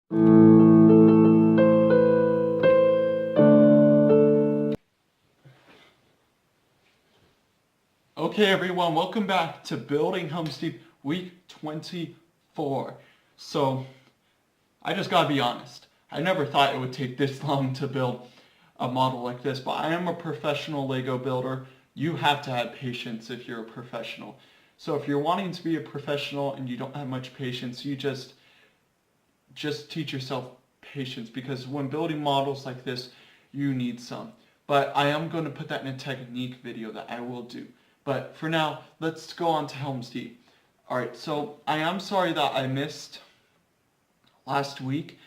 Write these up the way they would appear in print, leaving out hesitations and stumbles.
Okay everyone, welcome back to Building HelmsDeep week 24. So, I just gotta be honest. I never thought it would take this long to build a model like this, but I am a professional Lego builder. You have to have patience if you're a professional. So if you're wanting to be a professional and you don't have much patience, you just teach yourself patience, because when building models like this, you need some. But I am going to put that in a technique video that I will do. But for now, let's go on to HelmsDeep. Alright, so I am sorry that I missed last week,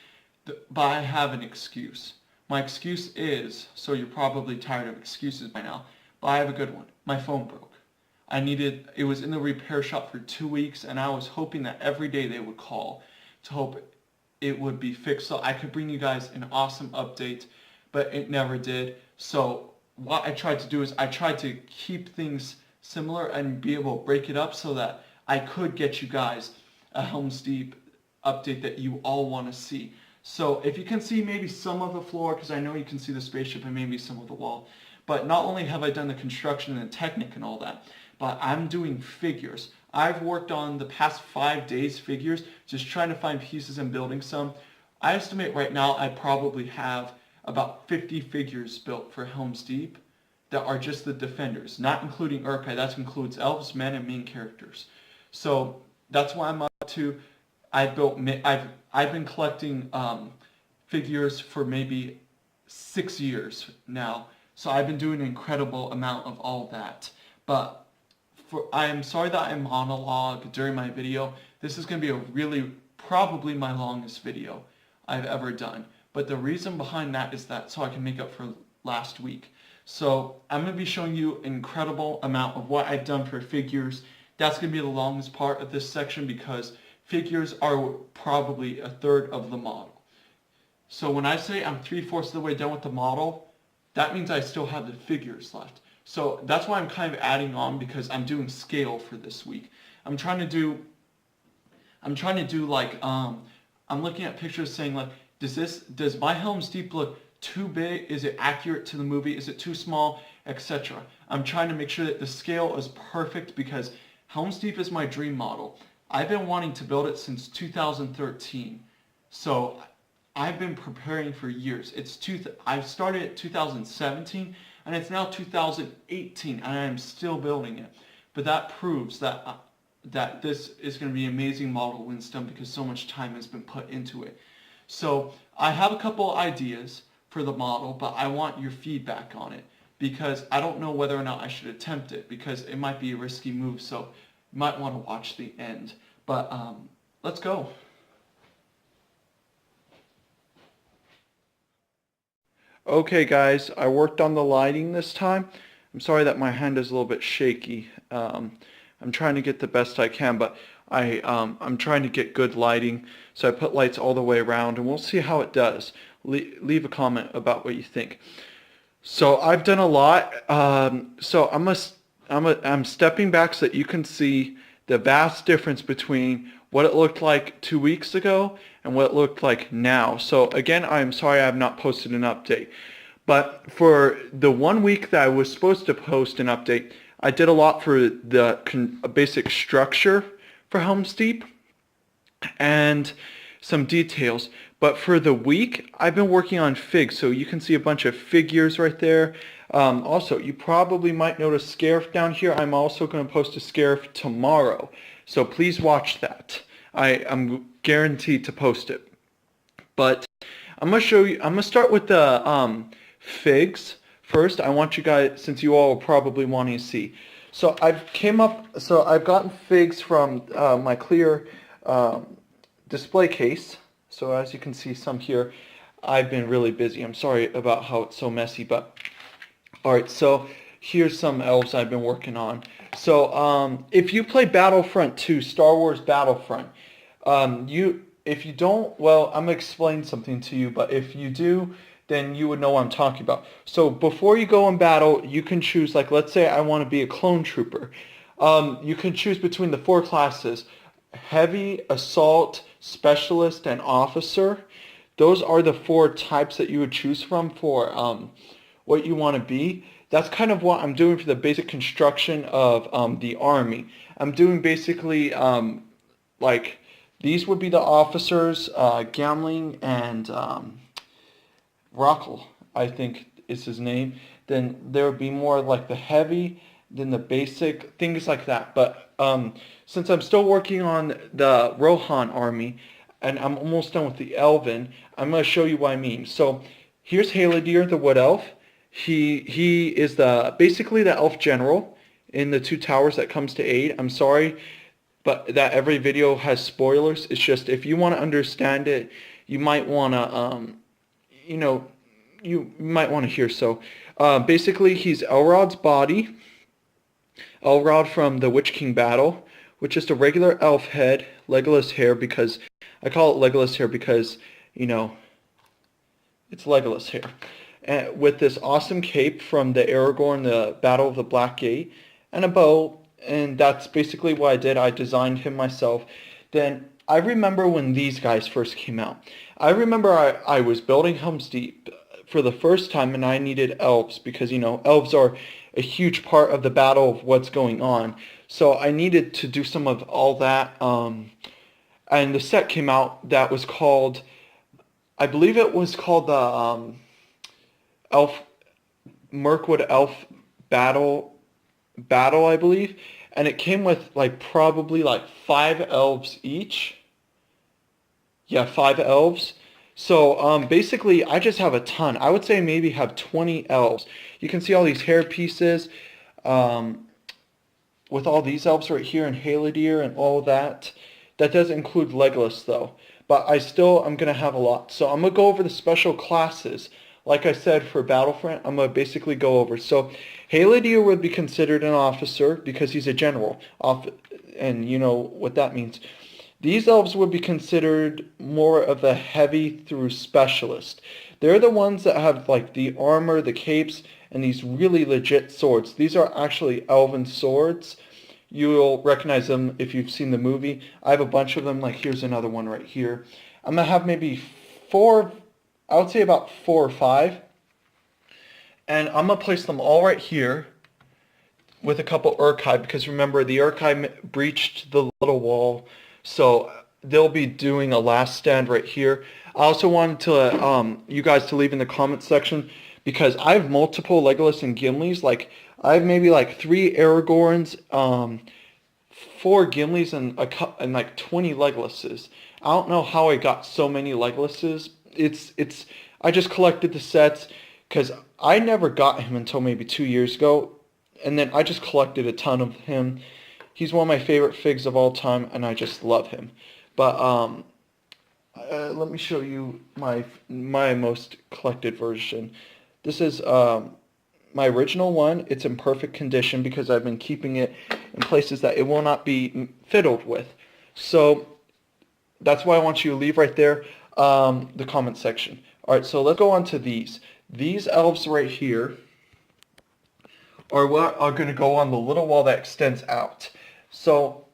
but I have an excuse. My excuse is, so you're probably tired of excuses by now, but I have a good one. My phone broke. It was in the repair shop for 2 weeks, and I was hoping that every day they would call to hope it would be fixed so I could bring you guys an awesome update, but it never did. So what I tried to do is I tried to keep things similar and be able to break it up so that I could get you guys a HelmsDeep update that you all want to see. So if you can see maybe some of the floor, because I know you can see the spaceship and maybe some of the wall, but not only have I done the construction and the technique and all that, but I'm doing figures. I've worked on the past 5 days figures, just trying to find pieces and building some. I estimate right now I probably have about 50 figures built for HelmsDeep that are just the defenders, not including Urkai. That includes elves, men, and main characters. So that's why I'm up to. I've been collecting figures for maybe 6 years now. So I've been doing an incredible amount of all that. But I am sorry that I monologue during my video. This is going to be probably my longest video I've ever done. But the reason behind that is that so I can make up for last week. So I'm going to be showing you an incredible amount of what I've done for figures. That's going to be the longest part of this section because figures are probably a third of the model. So when I say I'm 3/4 of the way done with the model, that means I still have the figures left. So that's why I'm kind of adding on, because I'm doing scale for this week. I'm trying to do like, I'm looking at pictures saying like, does my HelmsDeep look too big? Is it accurate to the movie? Is it too small? Etc. I'm trying to make sure that the scale is perfect because HelmsDeep is my dream model. I've been wanting to build it since 2013. So I've been preparing for years. I started at 2017 and it's now 2018 and I'm still building it. But that proves that that this is going to be an amazing model when it's done because so much time has been put into it. So I have a couple ideas for the model, but I want your feedback on it because I don't know whether or not I should attempt it because it might be a risky move, so you might want to watch the end. But let's go. Okay guys, I worked on the lighting this time. I'm sorry that my hand is a little bit shaky. I'm trying to get the best I can, but I'm trying to get good lighting, so I put lights all the way around, and we'll see how it does. Leave a comment about what you think. So I've done a lot. So I'm stepping back so that you can see the vast difference between what it looked like 2 weeks ago and what it looked like now. So again, I'm sorry I have not posted an update. But for the 1 week that I was supposed to post an update, I did a lot for the basic structure for HelmsDeep and some details. But for the week, I've been working on figs. So you can see a bunch of figures right there. Also, you probably might notice Scarif down here. I'm also going to post a Scarif tomorrow. So please watch that. I'm guaranteed to post it. But I'm going to show you, I'm going to start with the figs. First, I want you guys, since you all are probably wanting to see. So I've gotten figs from my clear display case. So as you can see some here, I've been really busy. I'm sorry about how it's so messy, but alright, so here's some elves I've been working on. So if you play Battlefront 2, Star Wars Battlefront, if you don't, well, I'm going to explain something to you, but if you do, then you would know what I'm talking about. So before you go in battle, you can choose, like, let's say I want to be a clone trooper. You can choose between the 4 classes: heavy, assault, specialist, and officer. Those are the four types that you would choose from for what you want to be. That's kind of what I'm doing for the basic construction of the Army. I'm doing basically like these would be the officers, Gamling and Rockel, I think is his name. Then there would be more like the heavy, then the basic, things like that. But since I'm still working on the Rohan army, and I'm almost done with the Elven, I'm going to show you what I mean. So here's Haladir, the Wood Elf. He is basically the elf general in the two towers that comes to aid. I'm sorry, but that every video has spoilers. It's just if you want to understand it, you might want to you know, you might want to hear. So basically he's Elrod's body. Elrod from the Witch King battle, with just a regular elf head, Legolas hair, because I call it Legolas hair because, you know, it's Legolas hair. And with this awesome cape from the Aragorn, the Battle of the Black Gate, and a bow, and that's basically what I did. I designed him myself. Then I remember when these guys first came out. I remember I was building HelmsDeep for the first time, and I needed elves because, you know, elves are a huge part of the battle of what's going on. So I needed to do some of all that. And the set came out that was called, I believe it was called the Elf Mirkwood Elf Battle, I believe. And it came with like probably like 5 elves each. Yeah, 5 elves. So basically, I just have a ton. I would say maybe have 20 elves. You can see all these hair pieces with all these elves right here and Haladir and all that. That does include Legolas though. But I'm going to have a lot. So I'm going to go over the special classes. Like I said, for Battlefront, I'm going to basically go over. So Haladir would be considered an officer because he's a general. And you know what that means. These elves would be considered more of a heavy through specialist. They're the ones that have like the armor, the capes, and these really legit swords. These are actually elven swords. You'll recognize them if you've seen the movie. I have a bunch of them. Like here's another one right here. I'm going to have maybe 4, I would say about 4 or 5. And I'm going to place them all right here with a couple Urkai, because remember the Urkai breached the little wall. So they'll be doing a last stand right here. I also wanted to you guys to leave in the comment section, because I have multiple Legolas and Gimlis. Like I have maybe like 3 Aragorns, 4 Gimlis, and like 20 Legolases. I don't know how I got so many Legolases. I just collected the sets because I never got him until maybe 2 years ago, and then I just collected a ton of him. He's one of my favorite figs of all time, and I just love him. But let me show you my most collected version. This is my original one. It's in perfect condition because I've been keeping it in places that it will not be fiddled with. So that's why I want you to leave right there the comment section. All right, so let's go on to these. These elves right here are what are going to go on the little wall that extends out. So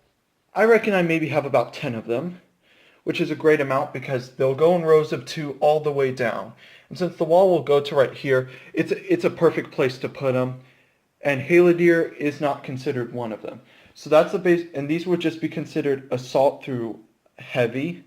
I reckon I maybe have about 10 of them, which is a great amount because they'll go in rows of 2 all the way down. And since the wall will go to right here, it's a perfect place to put them. And Haladir is not considered one of them. So that's the base, and these would just be considered assault through heavy.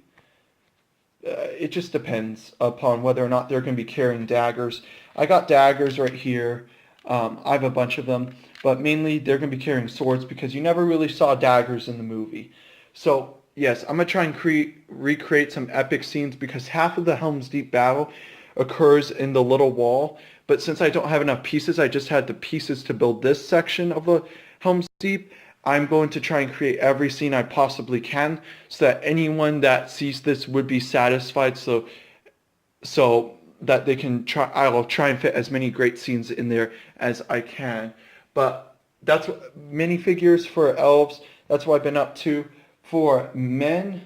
It just depends upon whether or not they're going to be carrying daggers. I got daggers right here. I have a bunch of them, but mainly they're going to be carrying swords because you never really saw daggers in the movie. So yes, I'm going to try and recreate some epic scenes because half of the Helm's Deep battle occurs in the little wall. But since I don't have enough pieces, I just had the pieces to build this section of the Helm's Deep. I'm going to try and create every scene I possibly can so that anyone that sees this would be satisfied. So that they can try. I'll try and fit as many great scenes in there as I can. But that's minifigures for elves. That's what I've been up to. For men,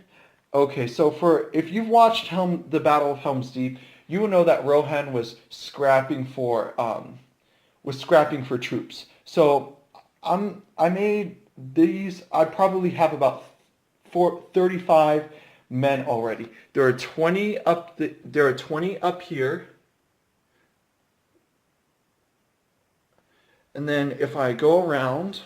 okay. So if you've watched the Battle of Helm's Deep, you will know that Rohan was scrapping for troops. So I made these. I probably have about 35, men already. There are 20 up here. And then if I go around,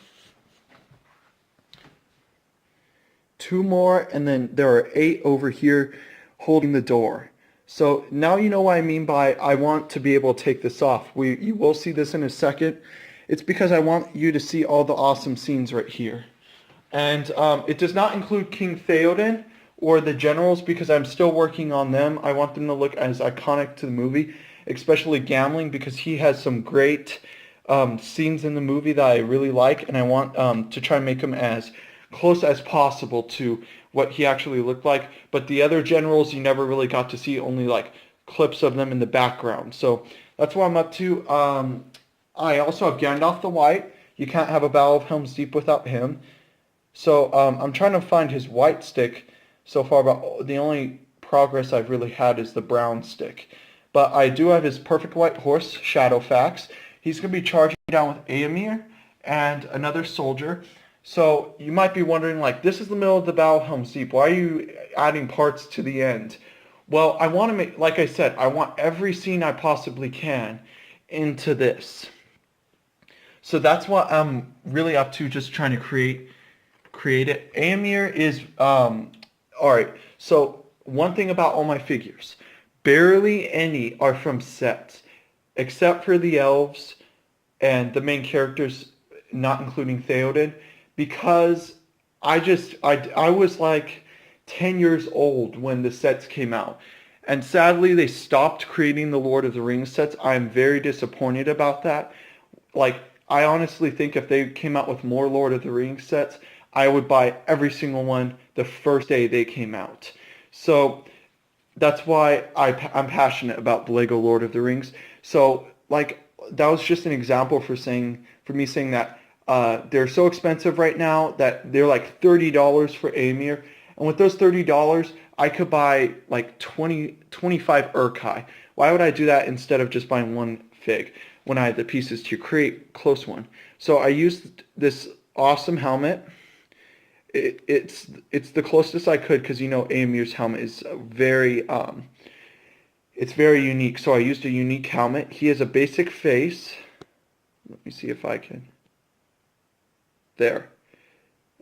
2 more, and then there are 8 over here holding the door. So now you know what I mean by I want to be able to take this off. You will see this in a second. It's because I want you to see all the awesome scenes right here. And it does not include King Theoden or the generals because I'm still working on them. I want them to look as iconic to the movie, especially Gamling, because he has some great scenes in the movie that I really like, and I want to try and make him as close as possible to what he actually looked like. But the other generals you never really got to see, only like clips of them in the background. So that's what I'm up to. I also have Gandalf the White. You can't have a Battle of Helm's Deep without him. So I'm trying to find his white stick so far, but the only progress I've really had is the brown stick. But I do have his perfect white horse, Shadowfax. He's going to be charging down with Éomer and another soldier. So you might be wondering, like, this is the middle of the Battle of Helm's Deep. Why are you adding parts to the end? Well, I want to make, like I said, I want every scene I possibly can into this. So that's what I'm really up to, just trying to create it. Éomer is, alright, so one thing about all my figures, barely any are from sets, except for the elves and the main characters, not including Theoden, because I was like 10 years old when the sets came out. And sadly, they stopped creating the Lord of the Rings sets. I'm very disappointed about that. Like, I honestly think if they came out with more Lord of the Rings sets, I would buy every single one the first day they came out. So that's why I'm passionate about the Lego Lord of the Rings. So, like, that was just an example for me saying that they're so expensive right now that they're like $30 for Éomer. And with those $30, I could buy like 25 Urkai. Why would I do that instead of just buying one fig when I had the pieces to create close one? So I used this awesome helmet. It's the closest I could because, you know, Éomer's helmet is it's very unique. So I used a unique helmet. He has a basic face. Let me see if I can. There.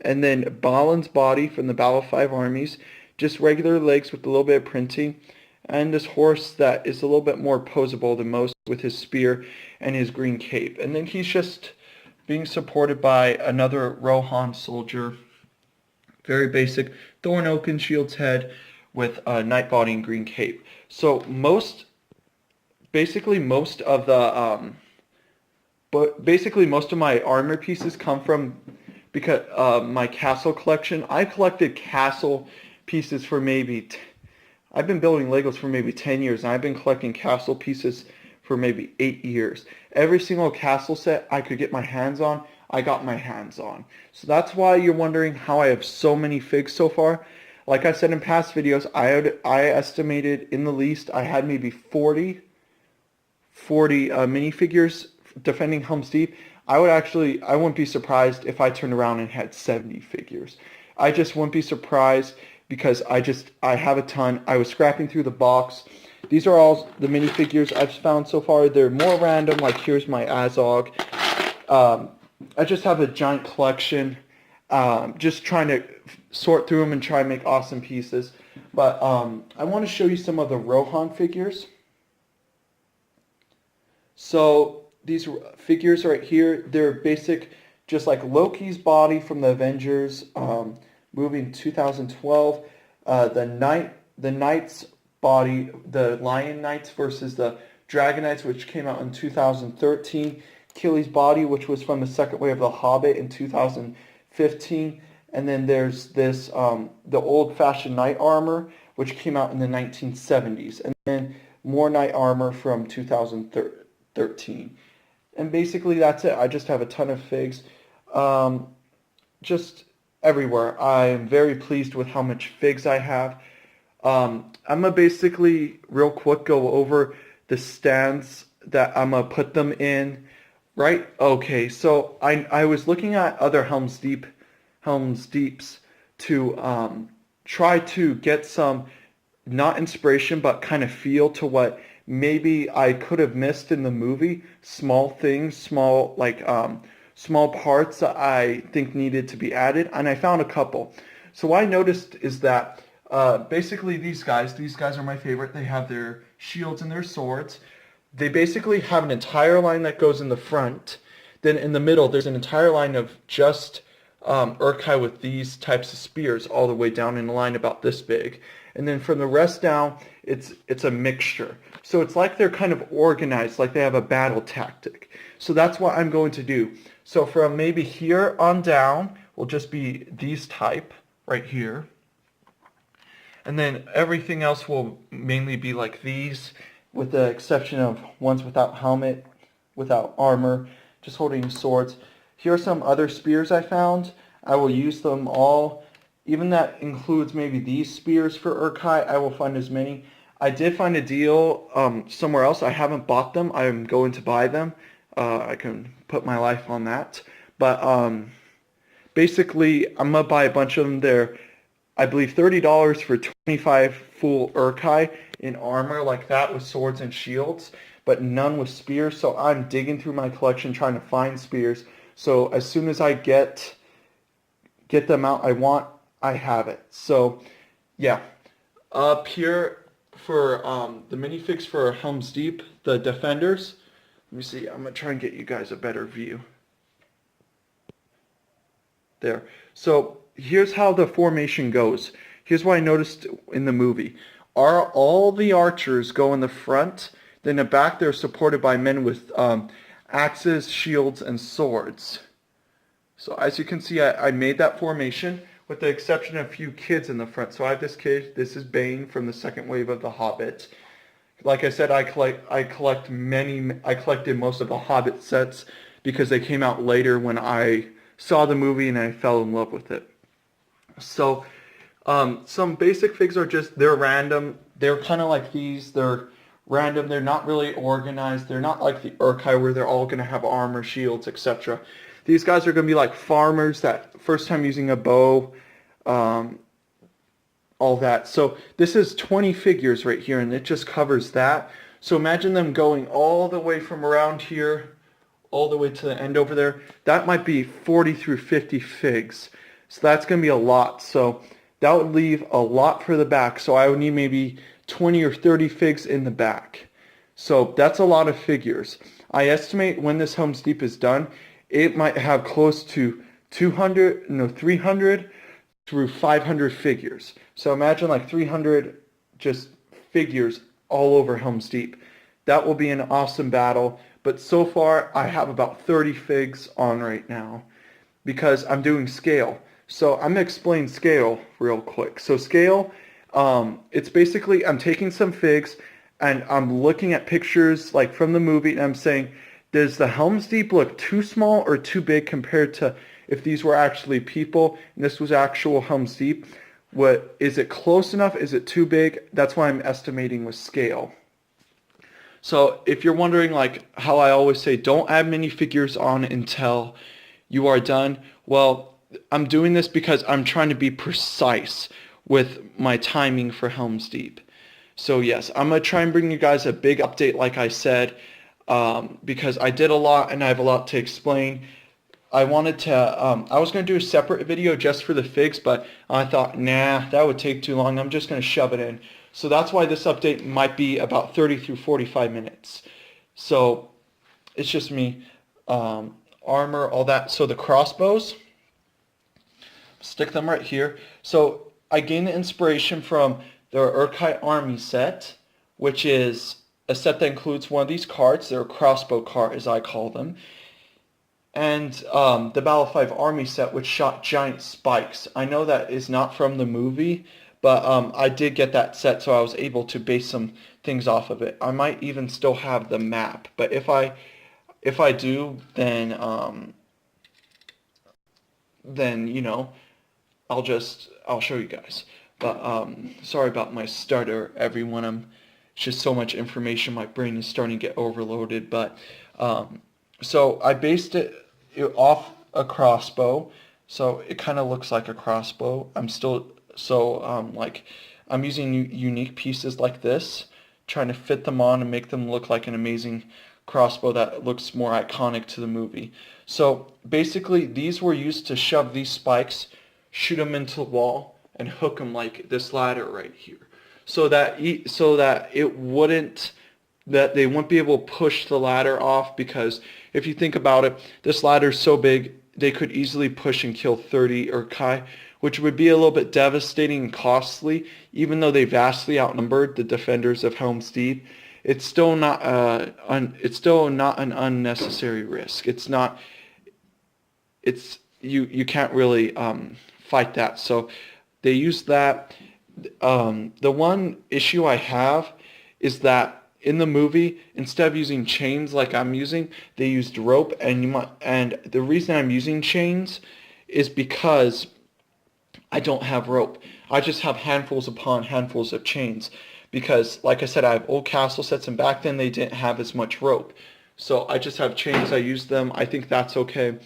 And then Balin's body from the Battle of Five Armies. Just regular legs with a little bit of printing. And this horse that is a little bit more posable than most with his spear and his green cape. And then he's just being supported by another Rohan soldier. Very basic. Thorn Oakenshields head with a knight body and green cape. So basically most of my armor pieces come from my castle collection. I've collected castle pieces for I've been building Legos for maybe 10 years, and I've been collecting castle pieces for maybe 8 years. Every single castle set I could get my hands on, I got my hands on. So that's why you're wondering how I have so many figs so far. Like I said in past videos, I estimated in the least I had maybe 40 minifigures defending Helm's Deep. I wouldn't be surprised if I turned around and had 70 figures. I just wouldn't be surprised because I have a ton. I was scrapping through the box. These are all the minifigures I've found so far. They're more random, like here's my Azog. I just have a giant collection. Just trying to sort through them and try and make awesome pieces. But I want to show you some of the Rohan figures. So these figures right here, they're basic, just like Loki's body from the Avengers movie in 2012. The Knights body, the Lion Knights versus the Dragon Knights, which came out in 2013. Achilles' body, which was from the second wave of The Hobbit in 2015. And then there's this, the old-fashioned knight armor, which came out in the 1970s. And then more knight armor from 2013. And basically that's it. I just have a ton of figs. Just everywhere. I am very pleased with how much figs I have. I'm going to basically, real quick, go over the stands that I'm going to put them in. Right? Okay, so I was looking at other Helm's Deeps to try to get some, not inspiration, but kind of feel to what maybe I could have missed in the movie. Small things, small parts that I think needed to be added, and I found a couple. So what I noticed is that basically these guys are my favorite. They have their shields and their swords. They basically have an entire line that goes in the front. Then in the middle, there's an entire line of just Urkai with these types of spears all the way down in a line about this big. And then from the rest down, it's a mixture. So it's like they're kind of organized, like they have a battle tactic. So that's what I'm going to do. So from maybe here on down will just be these type right here. And then everything else will mainly be like these, with the exception of ones without helmet, without armor, just holding swords. Here are some other spears I found. I will use them all. Even that includes maybe these spears for Urkai. I will find as many. I did find a deal somewhere else. I haven't bought them. I'm going to buy them. I can put my life on that. But basically, I'm going to buy a bunch of them. They're, I believe, $30 for 25 full Urkai in armor like that with swords and shields, but none with spears. So I'm digging through my collection trying to find spears. So as soon as I get the amount I want, I have it. So yeah, up here for the minifigs for HelmsDeep, the defenders. Let me see. I'm gonna try and get you guys a better view. There. So here's how the formation goes. Here's what I noticed in the movie. All the archers go in the front. Then in the back they're supported by men with axes, shields, and swords. So as you can see, I made that formation with the exception of a few kids in the front. So I have this kid. This is Bane from the second wave of The Hobbit. Like I said, I collected most of the Hobbit sets because they came out later when I saw the movie and I fell in love with it. So some basic figs are just, they're random. They're kind of like these. They're random. They're not really organized. They're not like the Urkai where they're all going to have armor, shields, etc. These guys are going to be like farmers that first time using a bow, all that. So this is 20 figures right here, and it just covers that. So imagine them going all the way from around here, all the way to the end over there. That might be 40 through 50 figs. So that's going to be a lot. So that would leave a lot for the back. So I would need maybe 20 or 30 figs in the back. So that's a lot of figures. I estimate when this HelmsDeep is done, it might have close to 300 through 500 figures. So imagine like 300 just figures all over HelmsDeep. That will be an awesome battle. But so far, I have about 30 figs on right now because I'm doing scale. So I'm going to explain scale real quick. So scale, it's basically I'm taking some figs and I'm looking at pictures like from the movie and I'm saying, does the HelmsDeep look too small or too big compared to if these were actually people and this was actual HelmsDeep? What is it close enough? Is it too big? That's why I'm estimating with scale. So if you're wondering like how I always say don't add many figures on until you are done, well, I'm doing this because I'm trying to be precise with my timing for HelmsDeep. So yes, I'm going to try and bring you guys a big update like I said, because I did a lot and I have a lot to explain. I wanted to, I was going to do a separate video just for the figs, but I thought, nah, that would take too long. I'm just going to shove it in. So that's why this update might be about 30 through 45 minutes. So it's just me, armor, all that. So the crossbows, stick them right here. So I gained the inspiration from the Urkai Army set, which is a set that includes one of these cards. They're a crossbow card, as I call them. And the Battle 5 Army set, which shot giant spikes. I know that is not from the movie, but I did get that set, so I was able to base some things off of it. I might even still have the map, but if I do, then you know, I'll show you guys. But sorry about my stutter, everyone. It's just so much information. My brain is starting to get overloaded. But so I based it off a crossbow, so it kind of looks like a crossbow. I'm still So like I'm using unique pieces like this, trying to fit them on and make them look like an amazing crossbow that looks more iconic to the movie. So basically these were used to shove these spikes, shoot them into the wall, and hook them like this ladder right here. So that it wouldn't that they wouldn't be able to push the ladder off, because if you think about it, this ladder is so big they could easily push and kill 30 Urkai, which would be a little bit devastating and costly. Even though they vastly outnumbered the defenders of Helm's Deep, it's still not an unnecessary risk. It's not. It's you can't really fight that. So they use that. The one issue I have is that in the movie, instead of using chains like I'm using, they used rope, and the reason I'm using chains is because I don't have rope. I just have handfuls upon handfuls of chains, because like I said, I have old castle sets, and back then they didn't have as much rope. So I just have chains. I use them. I think that's okay.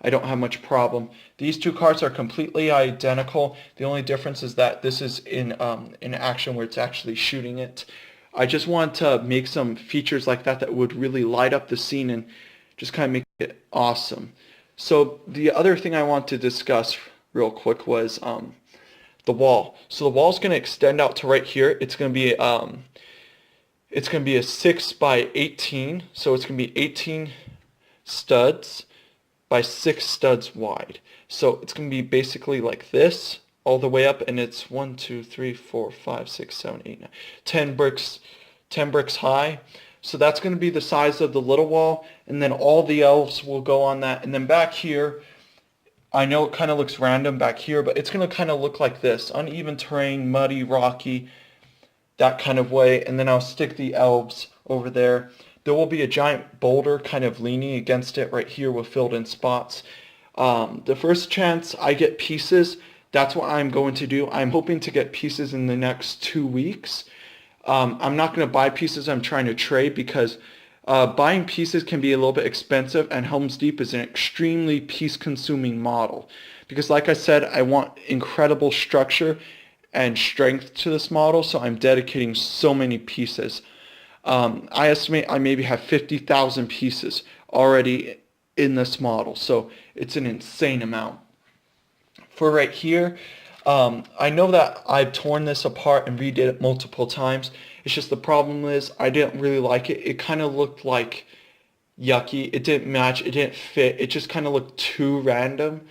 I don't have much problem. These two cards are completely identical. The only difference is that this is in action where it's actually shooting it. I just want to make some features like that would really light up the scene and just kind of make it awesome. So the other thing I want to discuss real quick was the wall. So the wall is going to extend out to right here. It's going to be a 6 by 18. So it's going to be 18 studs by 6 studs wide. So it's going to be basically like this all the way up, and it's 1, 2, 3, 4, 5, 6, 7, 8, 9, 10 bricks high. So that's going to be the size of the little wall, and then all the elves will go on that. And then back here, I know it kind of looks random back here, but it's going to kind of look like this: uneven terrain, muddy, rocky, that kind of way. And then I'll stick the elves over there. There will be a giant boulder kind of leaning against it right here with filled in spots. The first chance I get pieces, that's what I'm going to do. I'm hoping to get pieces in the next 2 weeks. I'm not going to buy pieces. I'm trying to trade, because buying pieces can be a little bit expensive, and Helm's Deep is an extremely piece-consuming model. Because like I said, I want incredible structure and strength to this model, so I'm dedicating so many pieces. I estimate I maybe have 50,000 pieces already in this model, so it's an insane amount. For right here, I know that I've torn this apart and redid it multiple times. It's just the problem is I didn't really like it. It kind of looked like yucky. It didn't match. It didn't fit. It just kind of looked too random,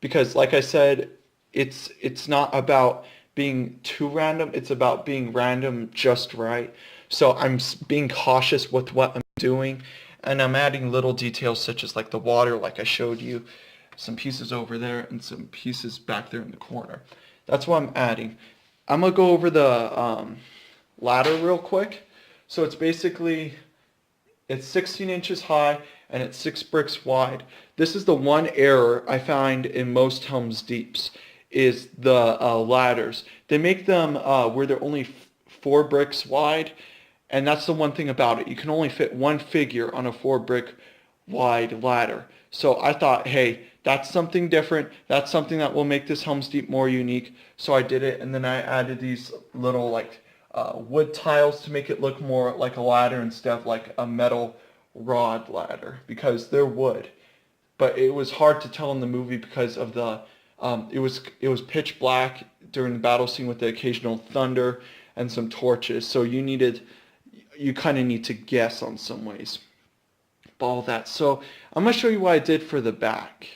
because like I said, it's not about being too random. It's about being random just right. So I'm being cautious with what I'm doing, and I'm adding little details such as like the water, like I showed you, some pieces over there and some pieces back there in the corner. That's what I'm adding. I'm going to go over the ladder real quick. So it's 16 inches high and it's 6 bricks wide. This is the one error I find in most Helm's Deeps, is the ladders. They make them where they're only 4 bricks wide, and that's the one thing about it. You can only fit one figure on a 4 brick wide ladder. So I thought, hey, that's something different. That's something that will make this Helm's Deep more unique. So I did it, and then I added these little like wood tiles to make it look more like a ladder instead of like a metal rod ladder, because they're wood. But it was hard to tell in the movie because of the it was pitch black during the battle scene with the occasional thunder and some torches. So you kind of need to guess on some ways. All that. So I'm going to show you what I did for the back.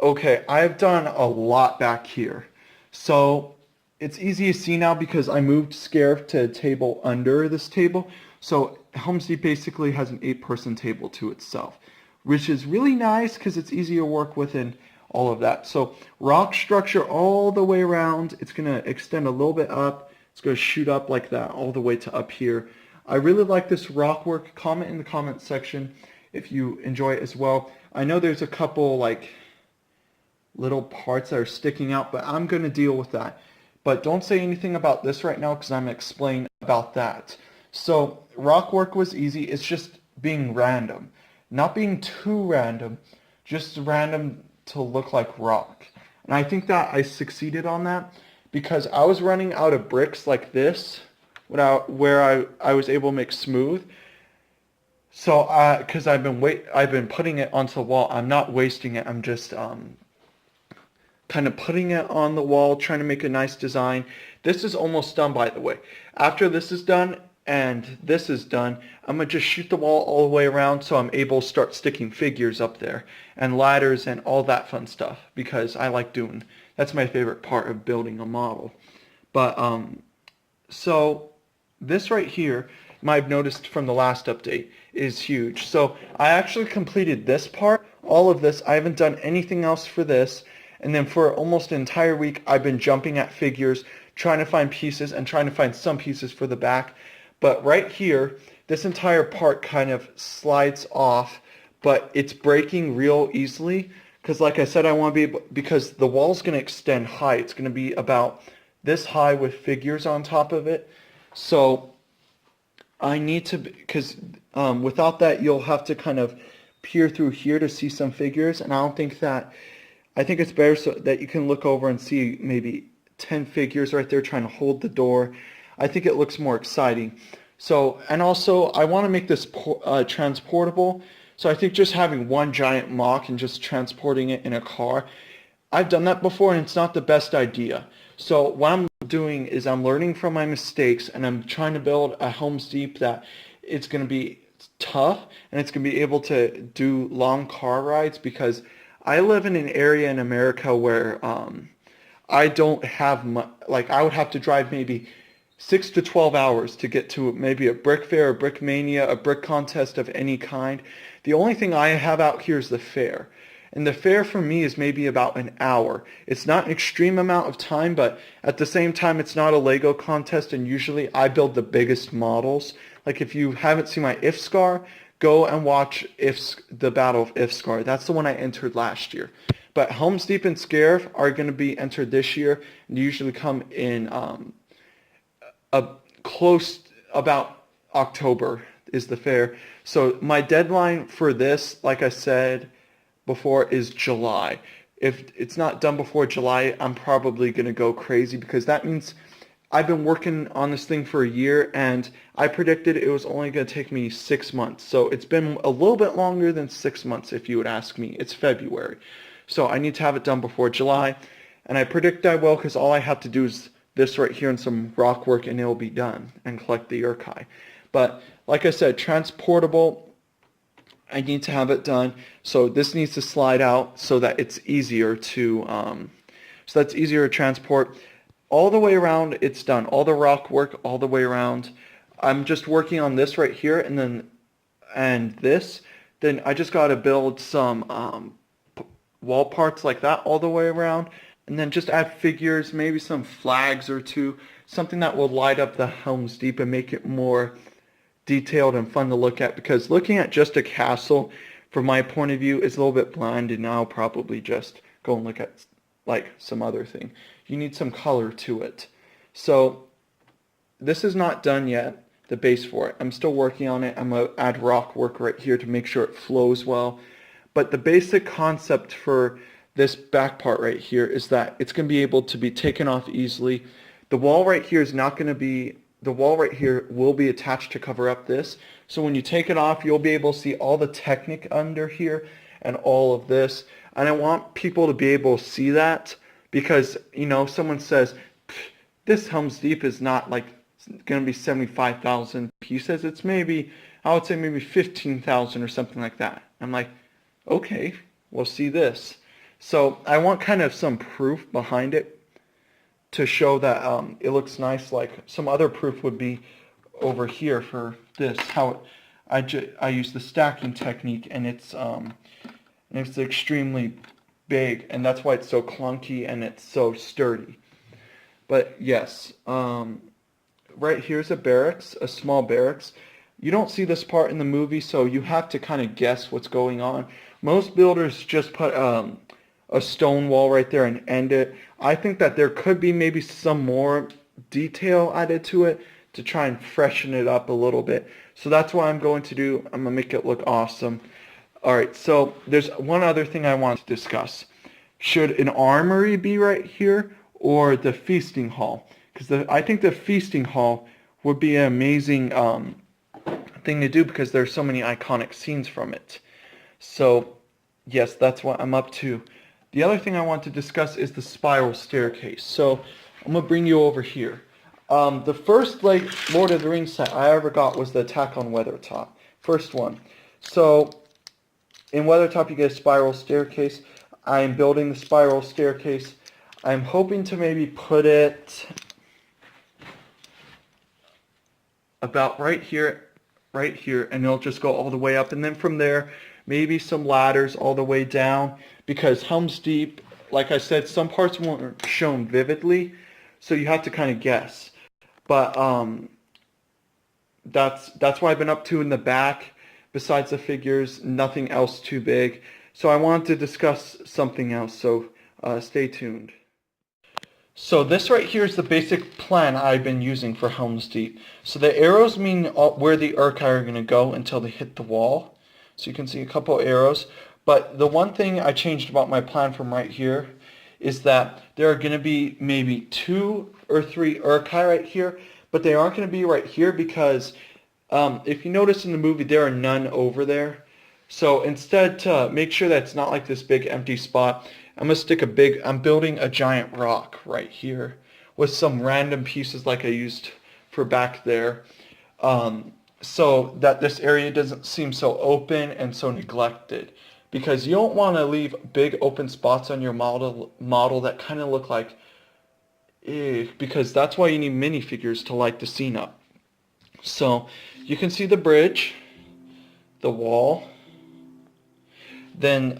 Okay, I've done a lot back here. So it's easy to see now because I moved Scarif to a table under this table. So Helm's Deep basically has an 8-person table to itself, which is really nice because it's easy to work with and all of that. So rock structure all the way around. It's going to extend a little bit up. It's going to shoot up like that all the way to up here. I really like this rock work. Comment in the comment section if you enjoy it as well. I know there's a couple like little parts that are sticking out, but I'm going to deal with that. But don't say anything about this right now because I'm going to explain about that. So rock work was easy. It's just being random. Not being too random, just random to look like rock. And I think that I succeeded on that because I was running out of bricks like this where I was able to make smooth. So because I've been putting it onto the wall. I'm not wasting it. I'm just kind of putting it on the wall, trying to make a nice design. This is almost done, by the way. After this is done and this is done, I'm going to just shoot the wall all the way around so I'm able to start sticking figures up there and ladders and all that fun stuff because I like doing, that's my favorite part of building a model. But so this right here, I've noticed from the last update, is huge. So I actually completed this part, all of this. I haven't done anything else for this. And then for almost an entire week, I've been jumping at figures, trying to find pieces and trying to find some pieces for the back. But right here, this entire part kind of slides off, but it's breaking real easily. Because like I said, I want to be able, because the wall's going to extend high. It's going to be about this high with figures on top of it. So I need to, because without that, you'll have to kind of peer through here to see some figures. And I don't think that, I think it's better so that you can look over and see maybe 10 figures right there trying to hold the door. I think it looks more exciting. So, and also I want to make this transportable. So I think just having one giant mock and just transporting it in a car, I've done that before and it's not the best idea. So what I'm doing is I'm learning from my mistakes and I'm trying to build a HelmsDeep that it's going to be tough and it's going to be able to do long car rides because I live in an area in America where I don't have much, like I would have to drive maybe 6 to 12 hours to get to maybe a brick fair, a brick mania, a brick contest of any kind. The only thing I have out here is the fair. And the fair for me is maybe about an hour. It's not an extreme amount of time, but at the same time, it's not a Lego contest, and usually I build the biggest models. Like if you haven't seen my Ifscar, go and watch the Battle of Ifscar. That's the one I entered last year. But HelmsDeep and Scarif are going to be entered this year, and usually come in a close about October is the fair. So my deadline for this, like I said before, is July. If it's not done before July, I'm probably going to go crazy because that means I've been working on this thing for a year and I predicted it was only going to take me 6 months. So it's been a little bit longer than 6 months if you would ask me. It's February. So I need to have it done before July. And I predict I will because all I have to do is this right here and some rock work and it will be done and collect the Urkai. But like I said, transportable, I need to have it done. So this needs to slide out so that it's easier to, so that's easier to transport. All the way around, it's done. All the rock work, all the way around. I'm just working on this right here, and this. Then I just got to build some wall parts like that all the way around, and then just add figures, maybe some flags or two, something that will light up the HelmsDeep and make it more detailed and fun to look at. Because looking at just a castle, from my point of view, is a little bit bland, and I'll probably just go and look at like some other thing. You need some color to it. So this is not done yet, the base for it. I'm still working on it. I'm going to add rock work right here to make sure it flows well. But the basic concept for this back part right here is that it's going to be able to be taken off easily. The wall right here is not going to be, the wall right here will be attached to cover up this. So when you take it off, you'll be able to see all the Technic under here and all of this. And I want people to be able to see that because, you know, someone says, this HelmsDeep is not like going to be 75,000 pieces. It's maybe, I would say maybe 15,000 or something like that. I'm like, okay, we'll see this. So I want kind of some proof behind it to show that it looks nice. Like some other proof would be over here for this, how I use the stacking technique, and it's extremely big, and that's why it's so clunky and it's so sturdy. But yes, right here's a barracks, a small barracks. You don't see this part in the movie, so you have to kind of guess what's going on. Most builders just put a stone wall right there and end it. I think that there could be maybe some more detail added to it to try and freshen it up a little bit. So that's what I'm going to do. I'm going to make it look awesome. Alright, so there's one other thing I want to discuss. should an armory be right here or the feasting hall? Because I think the feasting hall would be an amazing thing to do because there's so many iconic scenes from it. So yes, that's what I'm up to. The other thing I want to discuss is the spiral staircase. So I'm gonna bring you over here. The first like Lord of the Rings set I ever got was the Attack on Weathertop. First one. So in Weathertop you get a spiral staircase. I'm building the spiral staircase. I'm hoping to maybe put it about right here, and it'll just go all the way up. And then from there, maybe some ladders all the way down. Because Helm's Deep, like I said, some parts weren't shown vividly, so you have to kind of guess. But that's what I've been up to in the back. Besides the figures, nothing else too big. So I wanted to discuss something else, so stay tuned. So this right here is the basic plan I've been using for Helm's Deep. So the arrows mean where the Urkai are going to go until they hit the wall. So you can see a couple arrows. But the one thing I changed about my plan from right here is that there are going to be maybe 2 or 3 Urkai right here, but they aren't going to be right here because if you notice in the movie, there are none over there. So instead, to make sure that it's not like this big empty spot, I'm building a giant rock right here with some random pieces like I used for back there, so that this area doesn't seem so open and so neglected. Because you don't want to leave big open spots on your model that kind of look like, because that's why you need minifigures to light the scene up. So you can see the bridge, the wall, then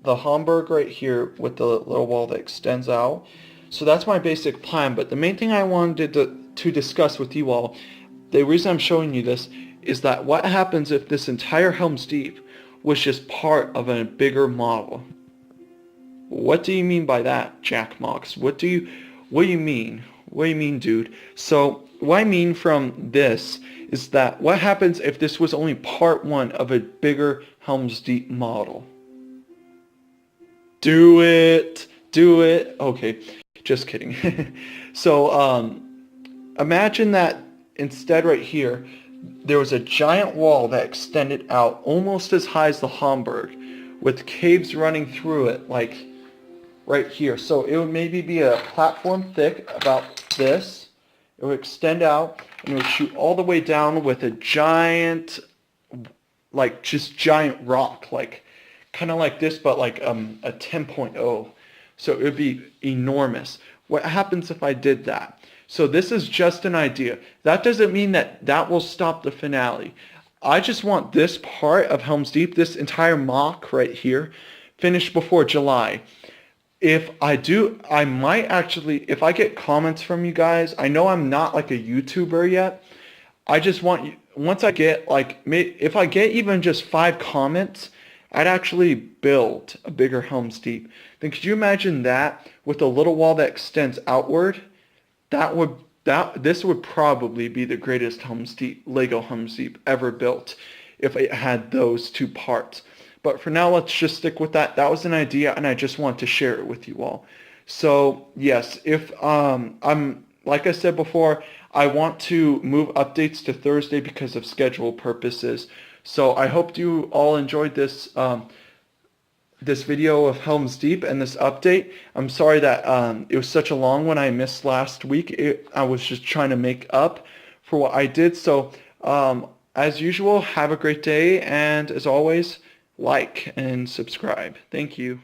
the Hamburg right here with the little wall that extends out. So that's my basic plan. But the main thing I wanted to discuss with you all, the reason I'm showing you this, is that what happens if this entire Helm's Deep was just part of a bigger model? What do you mean by that, Jack Mox? What do you mean? What do you mean, dude? So what I mean from this is that what happens if this was only part 1 of a bigger Helm's Deep model? Do it. Okay, just kidding. So imagine that instead right here, there was a giant wall that extended out almost as high as the Hamburg, with caves running through it, like right here. So it would maybe be a platform thick about this. It would extend out and it would shoot all the way down with a giant, like just giant rock, like kind of like this, but like a 10.0. So it would be enormous. What happens if I did that? So this is just an idea. That doesn't mean that will stop the finale. I just want this part of Helm's Deep, this entire mock right here, finished before July. If I do, I might actually, if I get comments from you guys, I know I'm not like a YouTuber yet. I just want you, once I get like, if I get even just 5 comments, I'd actually build a bigger Helm's Deep. Then could you imagine that with a little wall that extends outward? This would probably be the greatest Helm's Deep, Lego Helm's Deep ever built if it had those 2 parts. But for now, let's just stick with that. That was an idea, and I just want to share it with you all. So yes, if I'm like I said before, I want to move updates to Thursday because of schedule purposes. So I hope you all enjoyed this this video of Helm's Deep and this update. I'm sorry that it was such a long one. I missed last week. I was just trying to make up for what I did. So as usual, have a great day, and as always, like and subscribe. Thank you.